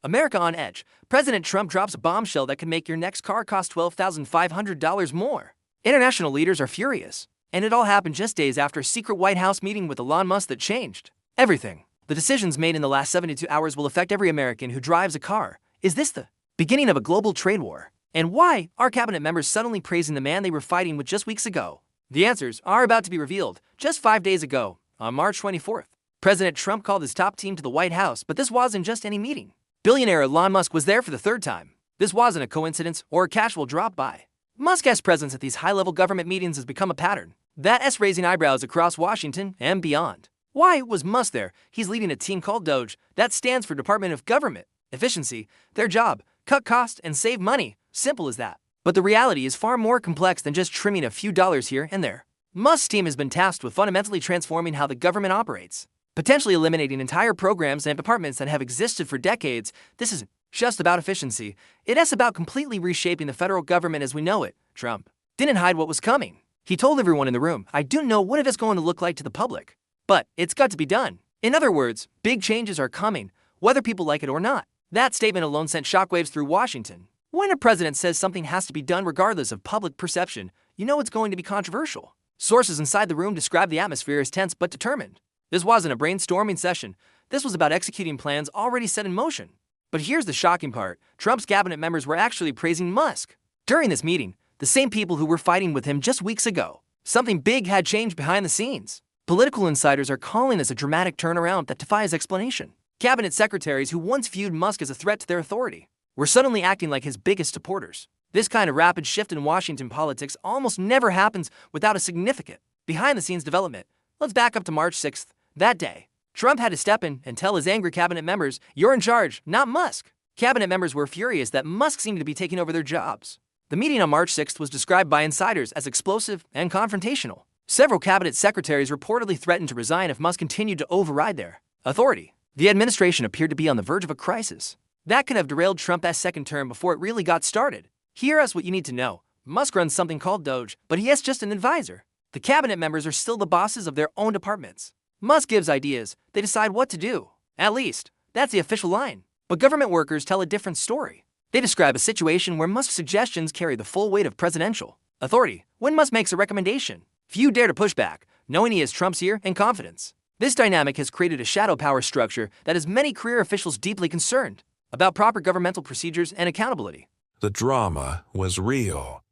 America on edge. President Trump drops a bombshell that could make your next car cost $12,500 more. International leaders are furious. And it all happened just days after a secret White House meeting with Elon Musk that changed everything. The decisions made in the last 72 hours will affect every American who drives a car. Is this the beginning of a global trade war? And why are cabinet members suddenly praising the man they were fighting with just weeks ago? The answers are about to be revealed. Just 5 days ago, on March 24th, President Trump called his top team to the White House, but this wasn't just any meeting. Billionaire Elon Musk was there for the third time. This wasn't a coincidence or a casual drop-by. MUSK'S presence at these high-level government meetings has become a pattern. That's raising eyebrows across Washington and beyond. Why was Musk there? He's leading a team called DOGE. That stands for Department of Government Efficiency. Their job: cut costs and save money. Simple as that. But the reality is far more complex than just trimming a few dollars here and there. Musk's team has been tasked with fundamentally transforming how the government operates, potentially eliminating entire programs and departments that have existed for decades. This isn't just about efficiency. It's about completely reshaping the federal government as we know it. Trump didn't hide what was coming. He told everyone in the room, "I don't know what it's going to look like to the public, but it's got to be done." In other words, big changes are coming, whether people like it or not. That statement alone sent shockwaves through Washington. When a president says something has to be done regardless of public perception, you know it's going to be controversial. Sources inside the room describe the atmosphere as tense but determined. This wasn't a brainstorming session. This was about executing plans already set in motion. But here's the shocking part. Trump's cabinet members were actually praising Musk. During this meeting, the same people who were fighting with him just weeks ago. Something big had changed behind the scenes. Political insiders are calling this a dramatic turnaround that defies explanation. Cabinet secretaries who once viewed Musk as a threat to their authority were suddenly acting like his biggest supporters. This kind of rapid shift in Washington politics almost never happens without a significant behind-the-scenes development. Let's back up to March 6th. That day, Trump had to step in and tell his angry cabinet members, "You're in charge, not Musk." Cabinet members were furious that Musk seemed to be taking over their jobs. The meeting on March 6th was described by insiders as explosive and confrontational. Several cabinet secretaries reportedly threatened to resign if Musk continued to override their authority. The administration appeared to be on the verge of a crisis. That could have derailed Trump's second term before it really got started. Here's what you need to know. Musk runs something called DOGE, but he is just an advisor. The cabinet members are still the bosses of their own departments. Musk gives ideas. They decide what to do. At least, that's the official line. But government workers tell a different story. They describe a situation where Musk's suggestions carry the full weight of presidential authority. When Musk makes a recommendation, few dare to push back, knowing he has Trump's ear and confidence. This dynamic has created a shadow power structure that has many career officials deeply concerned about proper governmental procedures and accountability. The drama was real.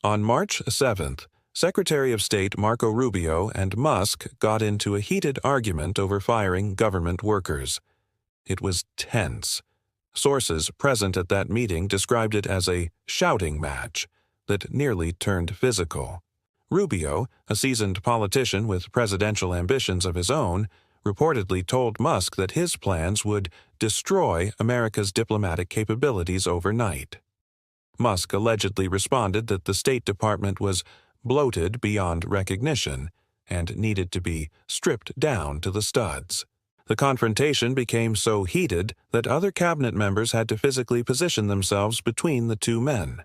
On March 7th, Secretary of State Marco Rubio and Musk got into a heated argument over firing government workers. It was tense. Sources present at that meeting described it as a shouting match that nearly turned physical. Rubio, a seasoned politician with presidential ambitions of his own, reportedly told Musk that his plans would destroy America's diplomatic capabilities overnight. Musk allegedly responded that the State Department was bloated beyond recognition and needed to be stripped down to the studs. The confrontation became so heated that other cabinet members had to physically position themselves between the two men.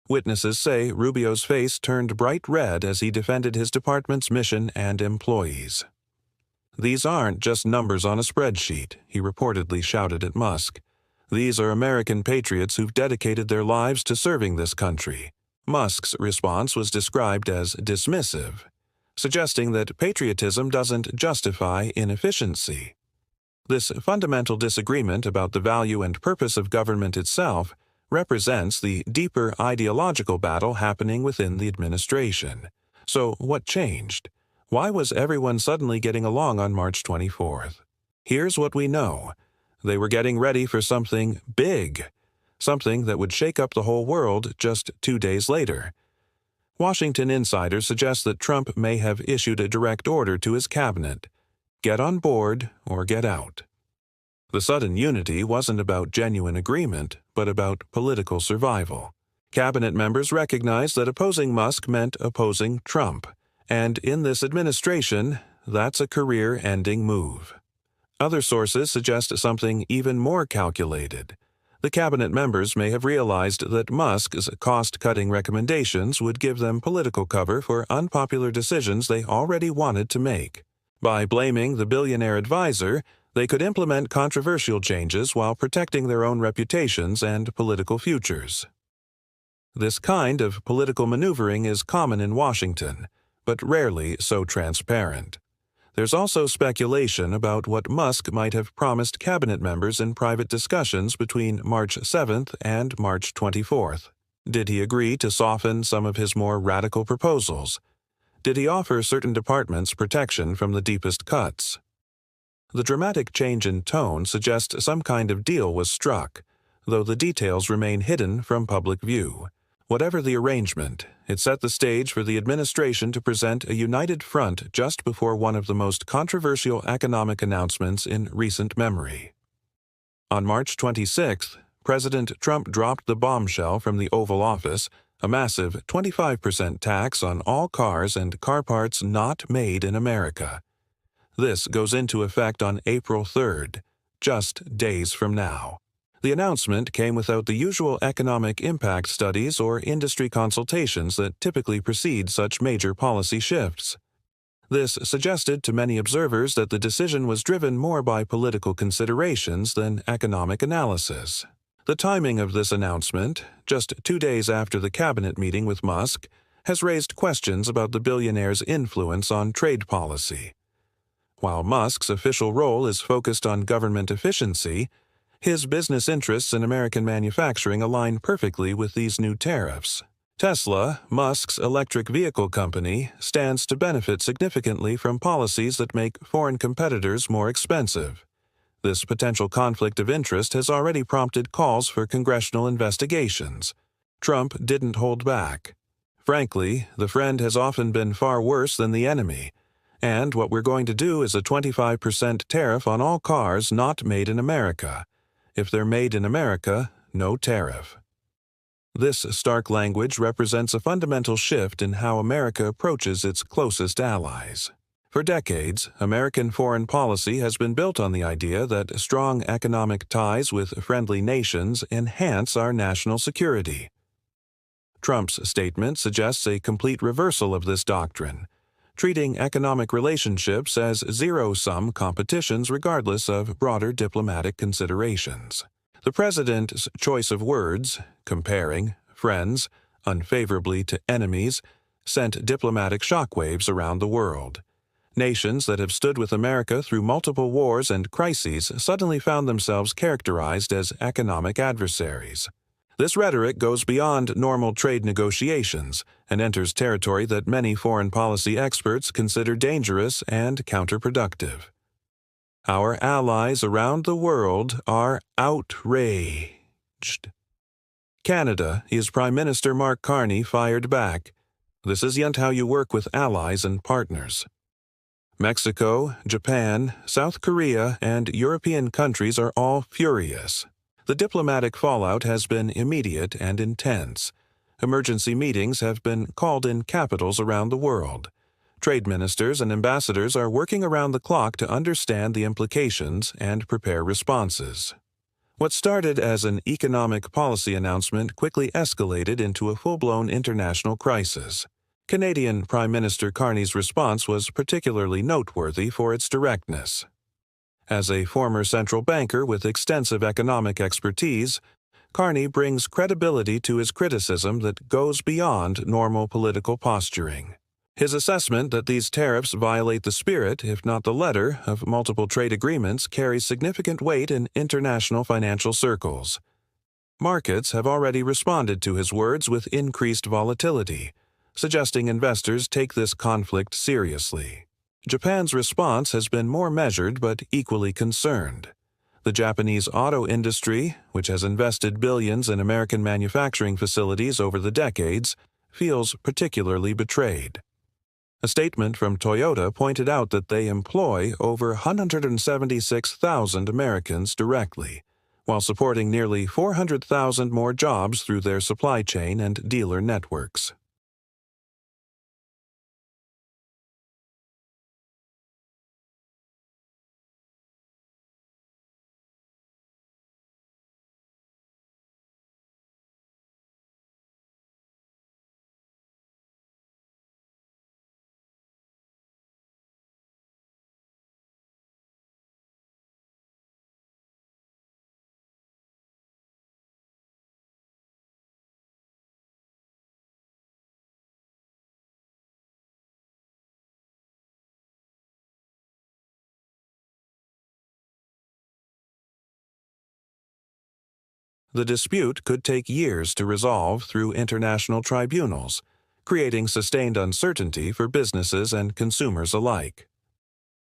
Witnesses say Rubio's face turned bright red as he defended his department's mission and employees. "These aren't just numbers on a spreadsheet," he reportedly shouted at Musk. "These are American patriots who've dedicated their lives to serving this country." Musk's response was described as dismissive, suggesting that patriotism doesn't justify inefficiency. This fundamental disagreement about the value and purpose of government itself represents the deeper ideological battle happening within the administration. So what changed? Why was everyone suddenly getting along on March 24th? Here's what we know. They were getting ready for something big, something that would shake up the whole world just 2 days later. Washington insiders suggest that Trump may have issued a direct order to his cabinet: get on board or get out. The sudden unity wasn't about genuine agreement, but about political survival. Cabinet members recognized that opposing Musk meant opposing Trump, and in this administration, that's a career-ending move. Other sources suggest something even more calculated. The cabinet members may have realized that Musk's cost-cutting recommendations would give them political cover for unpopular decisions they already wanted to make. By blaming the billionaire advisor, They could implement controversial changes while protecting their own reputations and political futures. This kind of political maneuvering is common in Washington, but rarely so transparent. There's also speculation about what Musk might have promised cabinet members in private discussions between March 7th and March 24th. Did he agree to soften some of his more radical proposals? Did he offer certain departments protection from the deepest cuts? The dramatic change in tone suggests some kind of deal was struck, though the details remain hidden from public view. Whatever the arrangement, it set the stage for the administration to present a united front just before one of the most controversial economic announcements in recent memory. On March 26th, President Trump dropped the bombshell from the Oval Office, a massive 25% tax on all cars and car parts not made in America. This goes into effect on April 3rd, just days from now. The announcement came without the usual economic impact studies or industry consultations that typically precede such major policy shifts. This suggested to many observers that the decision was driven more by political considerations than economic analysis. The timing of this announcement, just 2 days after the cabinet meeting with Musk, has raised questions about the billionaire's influence on trade policy. While Musk's official role is focused on government efficiency, his business interests in American manufacturing align perfectly with these new tariffs. Tesla, Musk's electric vehicle company, stands to benefit significantly from policies that make foreign competitors more expensive. This potential conflict of interest has already prompted calls for congressional investigations. Trump didn't hold back. Frankly, the friend has often been far worse than the enemy, and what we're going to do is a 25% tariff on all cars not made in America. If they're made in America, no tariff. This stark language represents a fundamental shift in how America approaches its closest allies. For decades, American foreign policy has been built on the idea that strong economic ties with friendly nations enhance our national security. Trump's statement suggests a complete reversal of this doctrine, treating economic relationships as zero-sum competitions regardless of broader diplomatic considerations. The president's choice of words, comparing friends unfavorably to enemies, sent diplomatic shockwaves around the world. Nations that have stood with America through multiple wars and crises suddenly found themselves characterized as economic adversaries. This rhetoric goes beyond normal trade negotiations and enters territory that many foreign policy experts consider dangerous and counterproductive. Our allies around the world are outraged. Canada's Prime Minister Mark Carney fired back. This isn't how you work with allies and partners. Mexico, Japan, South Korea, and European countries are all furious. The diplomatic fallout has been immediate and intense. Emergency meetings have been called in capitals around the world. Trade ministers and ambassadors are working around the clock to understand the implications and prepare responses. What started as an economic policy announcement quickly escalated into a full-blown international crisis. Canadian Prime Minister Carney's response was particularly noteworthy for its directness. As a former central banker with extensive economic expertise, Carney brings credibility to his criticism that goes beyond normal political posturing. His assessment that these tariffs violate the spirit, if not the letter, of multiple trade agreements carries significant weight in international financial circles. Markets have already responded to his words with increased volatility, suggesting investors take this conflict seriously. Japan's response has been more measured but equally concerned. The Japanese auto industry, which has invested billions in American manufacturing facilities over the decades, feels particularly betrayed. A statement from Toyota pointed out that they employ over 176,000 Americans directly, while supporting nearly 400,000 more jobs through their supply chain and dealer networks. The dispute could take years to resolve through international tribunals, creating sustained uncertainty for businesses and consumers alike.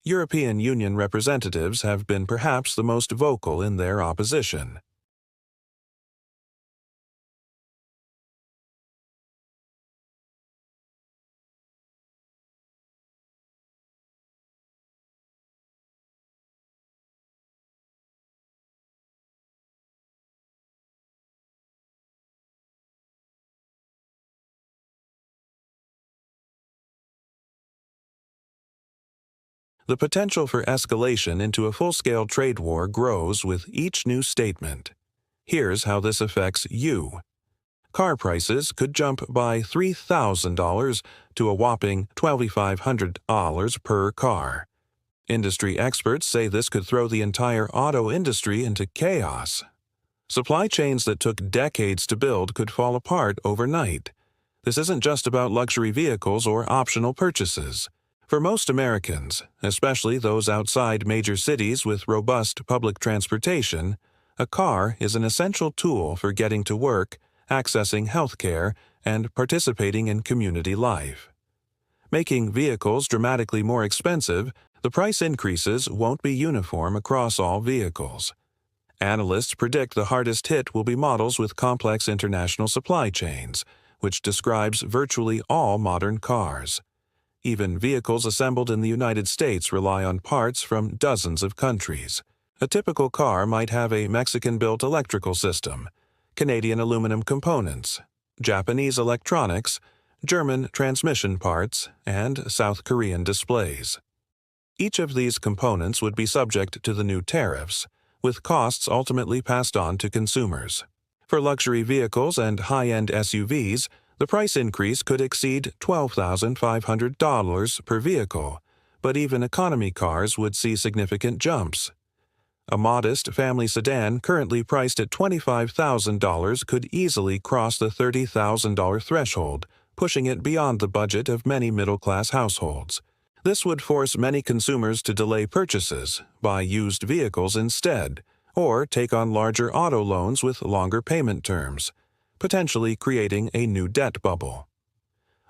European Union representatives have been perhaps the most vocal in their opposition. The potential for escalation into a full-scale trade war grows with each new statement. Here's how this affects you. Car prices could jump by $3,000 to a whopping $2,500 per car. Industry experts say this could throw the entire auto industry into chaos. Supply chains that took decades to build could fall apart overnight. This isn't just about luxury vehicles or optional purchases. For most Americans, especially those outside major cities with robust public transportation, a car is an essential tool for getting to work, accessing health care, and participating in community life. Making vehicles dramatically more expensive, the price increases won't be uniform across all vehicles. Analysts predict the hardest hit will be models with complex international supply chains, which describes virtually all modern cars. Even vehicles assembled in the United States rely on parts from dozens of countries. A typical car might have a Mexican-built electrical system, Canadian aluminum components, Japanese electronics, German transmission parts, and South Korean displays. Each of these components would be subject to the new tariffs, with costs ultimately passed on to consumers. For luxury vehicles and high-end SUVs, the price increase could exceed $12,500 per vehicle, but even economy cars would see significant jumps. A modest family sedan currently priced at $25,000 could easily cross the $30,000 threshold, pushing it beyond the budget of many middle-class households. This would force many consumers to delay purchases, buy used vehicles instead, or take on larger auto loans with longer payment terms, potentially creating a new debt bubble.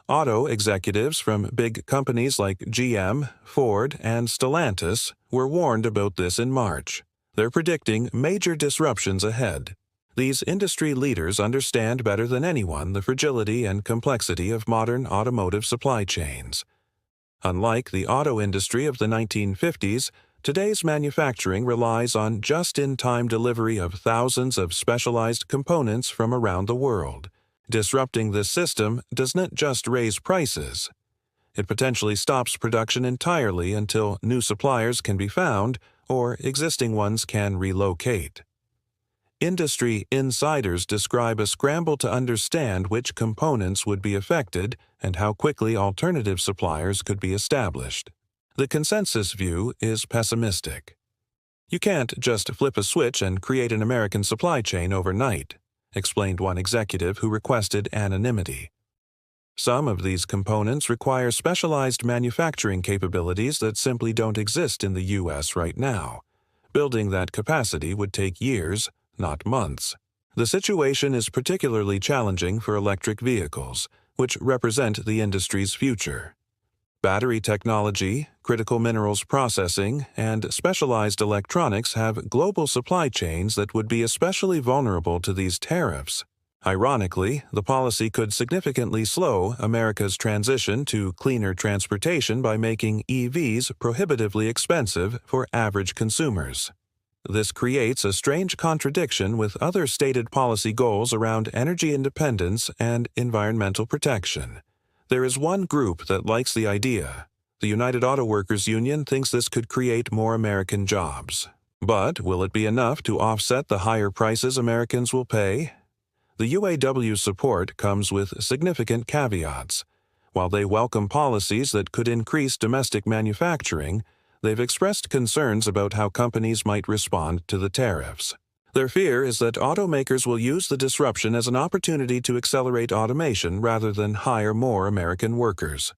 Auto executives from big companies like GM, Ford, and Stellantis were warned about this in March. They're predicting major disruptions ahead. These industry leaders understand better than anyone the fragility and complexity of modern automotive supply chains. Unlike the auto industry of the 1950s, today's manufacturing relies on just-in-time delivery of thousands of specialized components from around the world. Disrupting this system does not just raise prices. It potentially stops production entirely until new suppliers can be found or existing ones can relocate. Industry insiders describe a scramble to understand which components would be affected and how quickly alternative suppliers could be established. The consensus view is pessimistic. You can't just flip a switch and create an American supply chain overnight, explained one executive who requested anonymity. Some of these components require specialized manufacturing capabilities that simply don't exist in the U.S. right now. Building that capacity would take years, not months. The situation is particularly challenging for electric vehicles, which represent the industry's future. Battery technology, critical minerals processing, and specialized electronics have global supply chains that would be especially vulnerable to these tariffs. Ironically, the policy could significantly slow America's transition to cleaner transportation by making EVs prohibitively expensive for average consumers. This creates a strange contradiction with other stated policy goals around energy independence and environmental protection. There is one group that likes the idea. The United Auto Workers Union thinks this could create more American jobs. But will it be enough to offset the higher prices Americans will pay? The UAW's support comes with significant caveats. While they welcome policies that could increase domestic manufacturing, they've expressed concerns about how companies might respond to the tariffs. Their fear is that automakers will use the disruption as an opportunity to accelerate automation rather than hire more American workers.